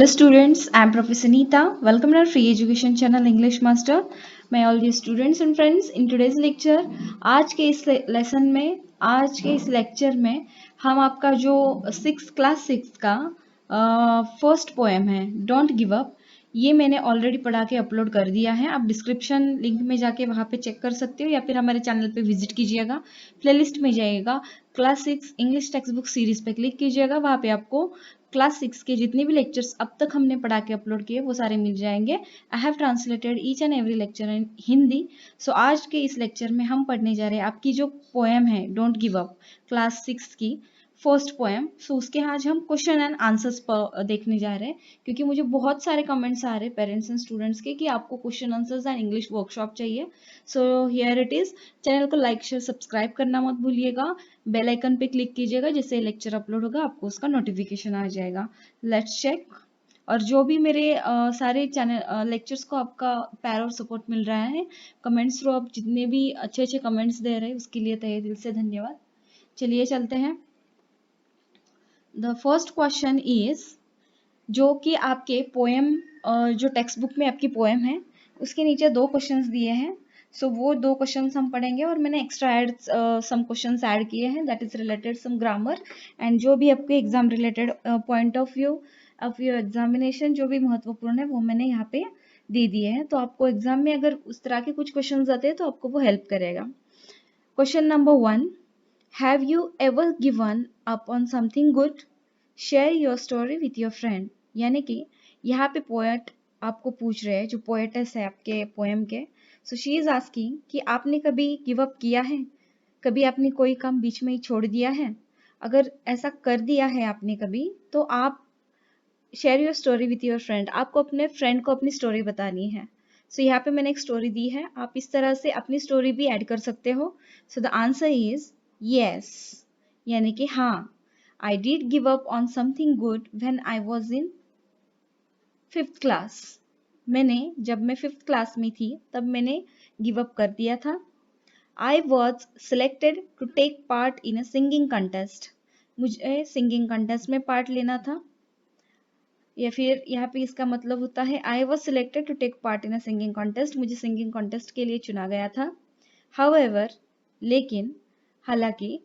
Hello students, I am Professor Neeta. Welcome to our free education channel English Master. My all dear students and friends, in today's lecture, आज के इस lesson में, आज के इस lecture में हम आपका जो क्लास सिक्स का फर्स्ट पोएम है डोंट गिव अप, ये मैंने ऑलरेडी पढ़ा के अपलोड कर दिया है। आप डिस्क्रिप्शन लिंक में जाके वहाँ पे चेक कर सकते हो या फिर हमारे चैनल पे विजिट कीजिएगा। प्लेलिस्ट में जाइएगा, class six English text book series पे क्लिक कीजिएगा। वहाँ पे आपको क्लास सिक्स के जितने भी लेक्चर्स अब तक हमने पढ़ा के अपलोड किए वो सारे मिल जाएंगे। I have translated each and every lecture in Hindi. So आज के इस लेक्चर में हम पढ़ने जा रहे हैं आपकी जो पोएम है don't give up, class six की फर्स्ट पोएम। सो उसके आज हम क्वेश्चन एंड आंसर्स देखने जा रहे हैं, क्योंकि मुझे बहुत सारे कमेंट्स आ रहे हैं पेरेंट्स एंड स्टूडेंट्स के कि आपको question answers and English workshop चाहिए। So here it is. Channel को लाइक शेयर सब्सक्राइब करना मत भूलिएगा। बेल आइकन पे क्लिक कीजिएगा, जिससे लेक्चर अपलोड होगा आपको उसका नोटिफिकेशन आ जाएगा। Let's check. और जो भी मेरे सारे चैनल लेक्चर्स को आपका प्यार और सपोर्ट मिल रहा है कमेंट्स थ्रू, आप जितने भी अच्छे अच्छे कमेंट्स दे रहे हैं उसके लिए तहे दिल से धन्यवाद। चलिए चलते हैं। द फर्स्ट क्वेश्चन इज, जो कि आपके पोएम, जो टेक्स्ट बुक में आपकी पोएम है उसके नीचे दो क्वेश्चंस दिए हैं। सो वो दो क्वेश्चंस हम पढ़ेंगे और मैंने extra add some questions add किए हैं that is related some grammar and जो भी आपके exam related point of view of your examination जो भी महत्वपूर्ण है वो मैंने यहाँ पे दे दिए हैं। तो आपको एग्जाम में अगर उस तरह के कुछ क्वेश्चंस आते हैं तो आपको वो हेल्प करेगा। Question number 1, have you ever given up on something good? Share your story with your friend. यानी कि यहाँ पे पोएट आपको पूछ रहे हैं, जो पोएटेस है आपके पोएम के। सो शी इज आस्किंग कि आपने कभी गिव अप किया है? कभी आपने कोई काम बीच में ही छोड़ दिया है? अगर ऐसा कर दिया है आपने कभी, तो आप share your story with your friend, आपको अपने फ्रेंड को अपनी स्टोरी बतानी है। सो यहाँ पे मैंने एक स्टोरी दी है, आप इस तरह से अपनी स्टोरी भी ऐड कर सकते हो। So the answer is yes, यानी कि हाँ, I did give up on something good when I was in fifth class. मैंने जब मैं फिफ्थ क्लास में थी तब मैंने गिव अप कर दिया था। I was selected to take part in a singing contest। मुझे सिंगिंग कंटेस्ट में पार्ट लेना था, या फिर यहाँ पे इसका मतलब होता है I was selected to take part in a singing contest। मुझे सिंगिंग कॉन्टेस्ट के लिए चुना गया था। However, लेकिन, हालांकि,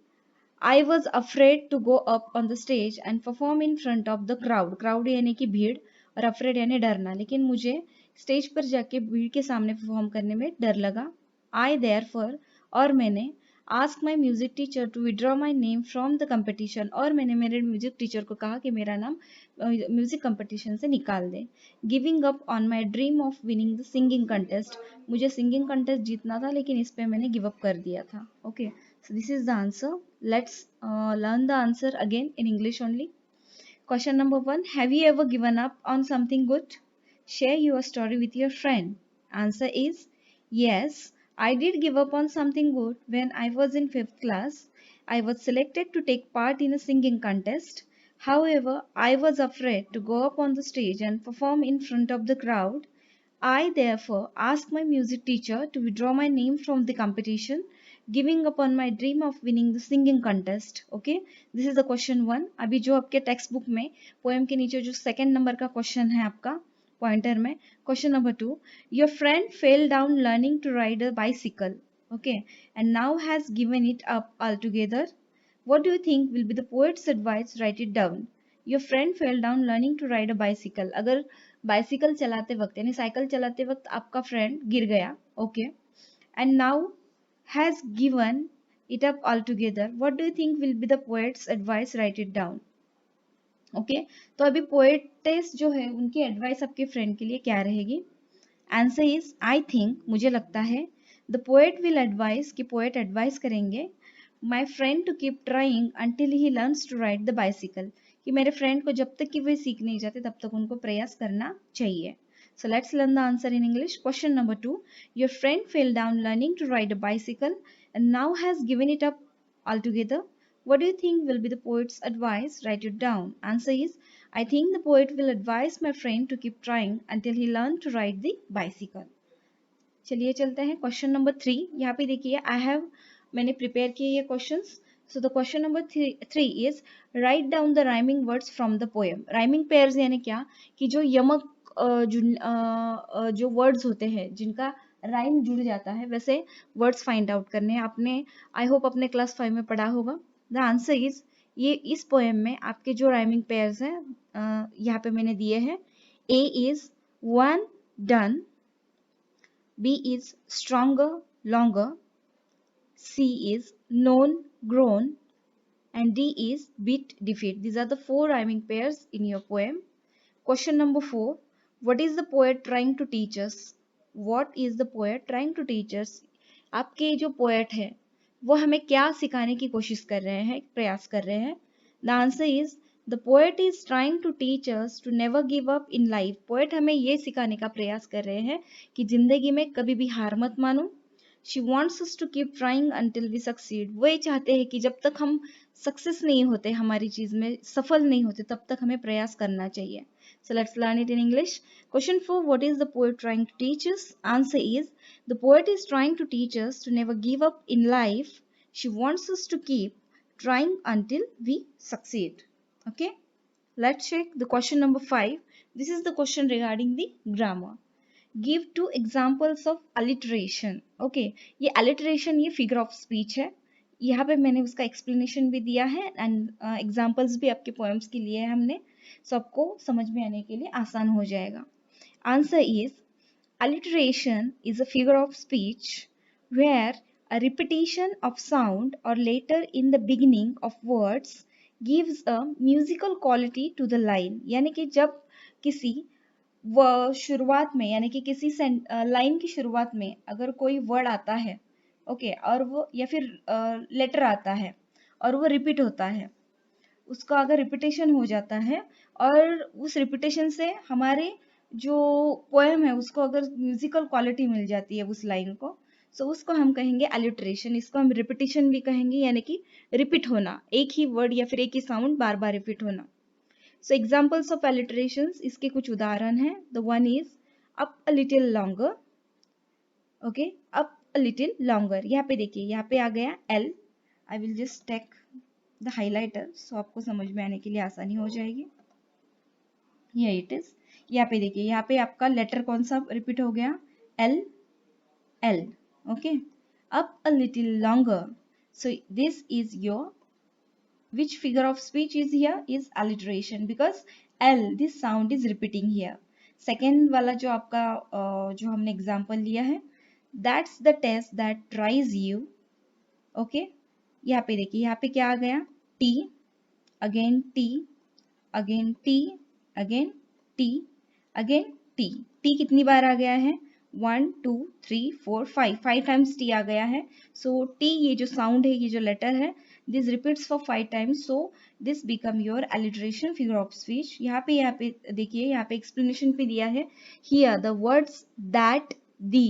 I was afraid to go up on the stage and perform in front of the crowd। crowd यानी कि भीड़, और afraid यानी डरना, लेकिन मुझे स्टेज पर जाके भीड़ के सामने परफॉर्म करने में डर लगा। I therefore, और मैंने ask my music teacher to withdraw my name from the competition, और मैंने मेरे म्यूजिक टीचर को कहा कि मेरा नाम म्यूजिक कंपटीशन से निकाल दे। Giving up on my dream of winning the singing contest, मुझे सिंगिंग कंटेस्ट जीतना था लेकिन इस पे मैंने गिव अप कर दिया था। Okay, so this is the answer. Let's learn the answer again in English only. Question number 1, have you ever given up on something good? Share your story with your friend. Answer is yes, I did give up on something good when I was in 5th class. I was selected to take part in a singing contest. However, I was afraid to go up on the stage and perform in front of the crowd. I therefore asked my music teacher to withdraw my name from the competition, giving up on my dream of winning the singing contest. Okay, this is the question 1। अभी जो आपके text book में poem के नीचे जो second number का question है आपका पॉइंटर में, question number 2, your friend fell down learning to ride a bicycle, okay, and now has given it up altogether. What do you think will be the poet's advice? Write it down. Your friend fell down learning to ride a bicycle। अगर bicycle चलाते वक्त यानी cycle चलाते वक्त आपका friend गिर गया, okay, and now has given it up all together, what do you think will be the poets advice? Right it down. Okay, तो अभी पोएटेस जो है उनकी एडवाइस आपके फ्रेंड के लिए क्या रहेगी? आंसर इज आई थिंक, मुझे लगता है, द पोएट विल एडवाइस, कि पोएट एडवाइस करेंगे my friend to keep trying until he learns to ride the bicycle, कि मेरे फ्रेंड को जब तक कि वे सीख नहीं जाते तब तक उनको प्रयास करना चाहिए। So let's learn the answer in English. Question number 2, your friend fell down learning to ride a bicycle and now has given it up altogether. What do you think will be the poet's advice? Write it down. Answer is, I think the poet will advise my friend to keep trying until he learns to ride the bicycle. चलिए चलते हैं question number 3। यहाँ पे देखिए, I have, मैंने prepare किए ये questions. So the question number three is write down the rhyming words from the poem. Rhyming pairs यानी क्या कि जो यमक जो वर्ड्स होते हैं जिनका राइम जुड़ जाता है वैसे वर्ड्स फाइंड आउट करने हैं। आपने आई होप अपने क्लास 5 में पढ़ा होगा। द आंसर इज ये इस पोएम में आपके जो राइमिंग पेयर्स हैं यहाँ पे मैंने दिए हैं। A is one done, B is stronger longer, C is known grown, and D is beat defeat. These are the four rhyming pairs in your poem. Question number 4. What is the poet trying to teach us? What is the poet trying to teach us? आपके जो poet है वो हमें क्या सिखाने की कोशिश कर रहे हैं, प्रयास कर रहे हैं? The answer is the poet is trying to teach us to never give up in life. Poet हमें ये सिखाने का प्रयास कर रहे हैं कि जिंदगी में कभी भी हार मत मानो। She wants us to keep trying until we succeed. वो ये चाहते हैं कि जब तक हम सक्सेस नहीं होते, हमारी चीज में सफल नहीं होते, तब तक हमें प्रयास करना चाहिए। So let's learn it in English. Question 4. What is the poet trying to teach us? Answer is the poet is trying to teach us to never give up in life. She wants us to keep trying until we succeed. Okay. Let's check the question number 5. This is the question regarding the grammar. Give two examples of alliteration. Okay, ये alliteration ये figure of speech है। यहाँ पे मैंने उसका explanation भी दिया है एंड एग्जाम्पल्स भी आपके पोएम्स के लिए है हमने, सबको समझ में आने के लिए आसान हो जाएगा। Answer is alliteration is a figure of speech where a repetition of sound or letter in the beginning of words gives a musical quality to the line. यानी कि जब किसी वो शुरुआत में यानी कि किसी लाइन की शुरुआत में अगर कोई वर्ड आता है ओके और वो या फिर लेटर आता है और वो रिपीट होता है, उसका अगर रिपीटेशन हो जाता है और उस रिपीटेशन से हमारे जो पोएम है उसको अगर म्यूजिकल क्वालिटी मिल जाती है उस लाइन को, सो उसको हम कहेंगे अलिटरेशन। इसको हम रिपीटेशन भी कहेंगे यानी कि रिपीट होना, एक ही वर्ड या फिर एक ही साउंड बार बार रिपीट होना। So examples of alliterations इसके कुछ उदाहरण हैं। The one is up a little longer, okay, up a little longer। यहाँ पे देखिए, यहाँ पे आ गया L। I will just take the highlighter so आपको समझ में आने के लिए आसानी हो जाएगी। Here it is। यहाँ पे देखिए, यहाँ पे आपका लेटर कौन सा रिपीट हो गया? L, L, okay, up a little longer। So this is your which figure of speech is here is alliteration because L this sound is repeating here। second वाला जो आपका जो हमने एग्जाम्पल लिया है that's the test that tries you। okay, यहाँ पे देखिए, यहाँ पे क्या आ गया? T again T again T again T again T। T कितनी बार आ गया है? 1 2 3 4 5 5 टाइम्स T आ गया है। सो T ये जो साउंड है, ये जो लेटर है, this repeats for 5 times, so this become your alliteration figure of speech। यहाँ पे देखिए, यहाँ पे explanation पे दिया है here the words that the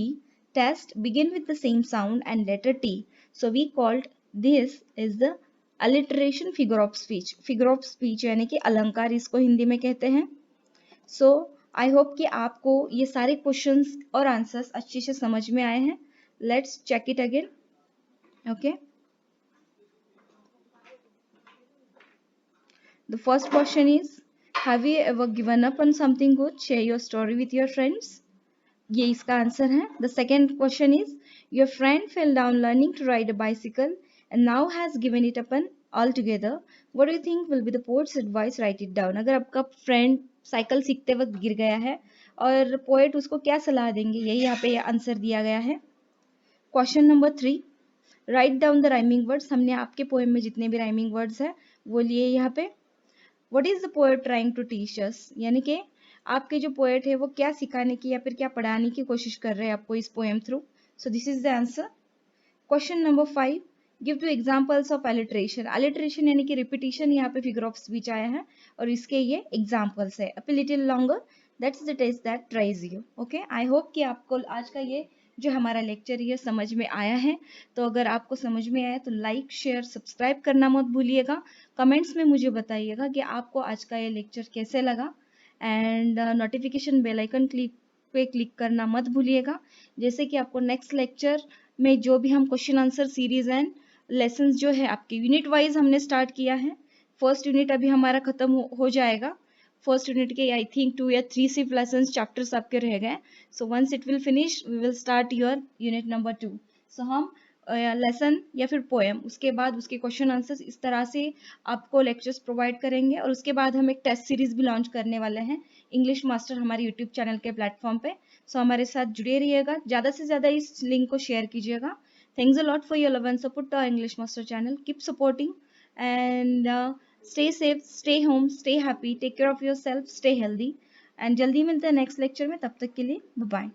test begin with the same sound and letter T, so we called this is the alliteration figure of speech। figure of speech यानी कि अलंकार इसको हिंदी में कहते हैं। so I hope कि आपको ये सारे क्वेश्चंस और आंसर्स अच्छे से समझ में आए हैं। let's check it again। okay, the first question is have you ever given up on something good? Share your story with your friends। ये इसका आंसर है। The second question is your friend fell down learning to ride a bicycle and now has given it up altogether। what do you think will be the poet's advice? write it down। अगर आपका friend cycle सीखते वक्त गिर गया है और poet उसको क्या सलाह देंगे, यही यहाँ पे आंसर दिया गया है। Question number 3 write down the rhyming words. हमने आपके पोएम में जितने भी राइमिंग वर्ड्स है वो लिए यहाँ पे। What is the poet trying to teach us? यानी कि आपके जो पोएट है वो क्या सिखाने की या फिर क्या पढ़ाने की कोशिश कर रहे हैं आपको इस poem through. So this is the answer. Question number 5 give to examples of alliteration. Alliteration यानी कि रिपीटिशन, यहाँ पे फिगर ऑफ स्पीच आया है और इसके ये एग्जांपल्स है। A little longer, that's the test that tries you. Okay, I hope कि आपको आज का ये जो हमारा लेक्चर ये समझ में आया है। तो अगर आपको समझ में आया तो लाइक शेयर सब्सक्राइब करना मत भूलिएगा। कमेंट्स में मुझे बताइएगा कि आपको आज का ये लेक्चर कैसे लगा and notification bell icon click करना मत भूलिएगा, जैसे कि आपको नेक्स्ट लेक्चर में जो भी हम question answer series and lessons जो है आपके यूनिट वाइज हमने स्टार्ट किया है। फर्स्ट यूनिट अभी हमारा खत्म हो जाएगा। फर्स्ट यूनिट के आई थिंक 2 या 3 सिर्फ लेसन्स चैप्टर्स आपके रह गए। So once it will finish we will start your unit number 2। So हम लेसन या फिर पोएम, उसके बाद उसके क्वेश्चन आंसर्स, इस तरह से आपको लेक्चर्स प्रोवाइड करेंगे। और उसके बाद हम एक टेस्ट सीरीज भी लॉन्च करने वाले हैं इंग्लिश मास्टर हमारे यूट्यूब चैनल के प्लेटफॉर्म पे। सो हमारे साथ जुड़े रहिएगा, ज़्यादा से ज़्यादा इस लिंक को शेयर कीजिएगा। Thanks a lot for your love and support to our English Master channel. Keep supporting and stay safe, stay home, stay happy, take care of yourself, stay healthy. And जल्दी मिलते हैं next lecture में, तब तक के लिए bye bye.